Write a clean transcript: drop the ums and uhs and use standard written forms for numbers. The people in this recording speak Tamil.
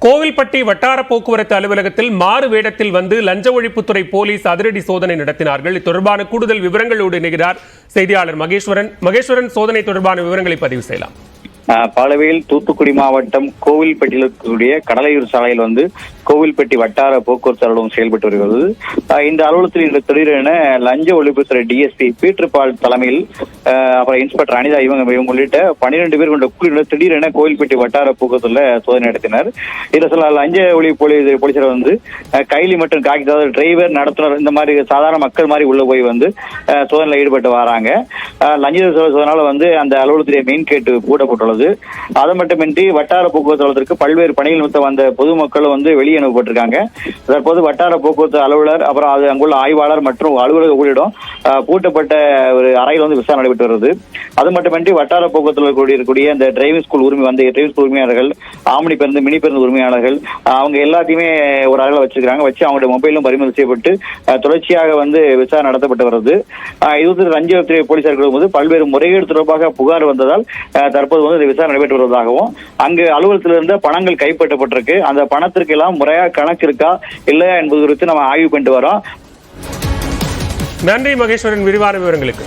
கோவில்பட்டி வட்டார போக்குவரத்து அலுவலகத்தில் மாறு வேடத்தில் வந்து லஞ்ச ஒழிப்புத்துறை போலீஸ் அதிரடி சோதனை நடத்தினார்கள். இது தொடர்பான கூடுதல் விவரங்களோடு இணைகிறார் செய்தியாளர் மகேஸ்வரன். சோதனை தொடர்பான விவரங்களை பதிவு செய்யலாம். பாலவேல் தூத்துக்குடி மாவட்டம் கோவில்பட்டியில் இருக்கக்கூடிய கடலையூர் சாலையில் கோவில்பட்டி வட்டார போக்குவரத்து அலுவலகம் செயல்பட்டு வருகிறது. இந்த அலுவலகத்தில் இன்று திடீரென லஞ்ச ஒழிப்புத்துறை டிஎஸ்பி பீட்டர் பால் தலைமையில் அப்புறம் இன்ஸ்பெக்டர் அனிதா இவங்க உள்ளிட்ட 12 பேர் கொண்ட குழுவினர் திடீரென கோவில்பட்டி வட்டார போக்குவரத்துல சோதனை நடத்தினர். இதுல சில லஞ்ச ஒழிப்பு போலீசார் கைலி மற்றும் காக்கி டிரைவர் நடத்துனர் இந்த மாதிரி சாதாரண மக்கள் மாதிரி உள்ள போய் சோதனையில் ஈடுபட்டு வராங்க. லஞ்ச சோதனால அந்த அலுவலகத்துடைய மெயின் கேட்டு பூட்டப்பட்டுள்ளது. அது மட்டுமின்றி வட்டார போக்குவரத்து அலுவலகத்திற்கு பல்வேறு பணிகள் நிமித்தம் வந்த பொதுமக்கள் வெளியே அனுப்பப்பட்டிருக்காங்க. தற்போது வட்டார போக்குவரத்து அலுவலர் அப்புறம் அது அங்குள்ள ஆய்வாளர் மற்றும் அலுவலக ஊழியரிடம் பூட்டப்பட்ட ஒரு அறையில் விசாரணை நடைபெற்று வருது. அது மட்டுமின்றி வட்டார போக்குவரத்தில் இருக்கக்கூடிய அந்த டிரைவிங் ஸ்கூல் உரிமையாளர்கள், ஆம்னி பேருந்து, மினி பேருந்து உரிமையாளர்கள் அவங்க எல்லாத்தையுமே ஒரு அறையில் வச்சிருக்காங்க. வச்சு அவங்களுடைய மொபைலும் பறிமுதல் செய்யப்பட்டு தொடர்ச்சியாக விசாரணை நடத்தப்பட்டு வருது. இது லஞ்ச போலீசார்கள் பல்வேறு முறைகேடு தொடர்பாக புகார் வந்ததால் தற்போது விசாரணை நடைபெற்று வருவதாகவும் அங்கு அலுவலகத்தில் இருந்த பணங்கள் கைப்பற்றப்பட்டிருக்கு. அந்த பணத்திற்கு எல்லாம் முறையாக கணக்கு இருக்கா இல்லையா என்பது குறித்து நம்ம ஆய்வு பண்ணிட்டு வரோம். நன்றி மகேஸ்வரன், விரிவான விவரங்களுக்கு.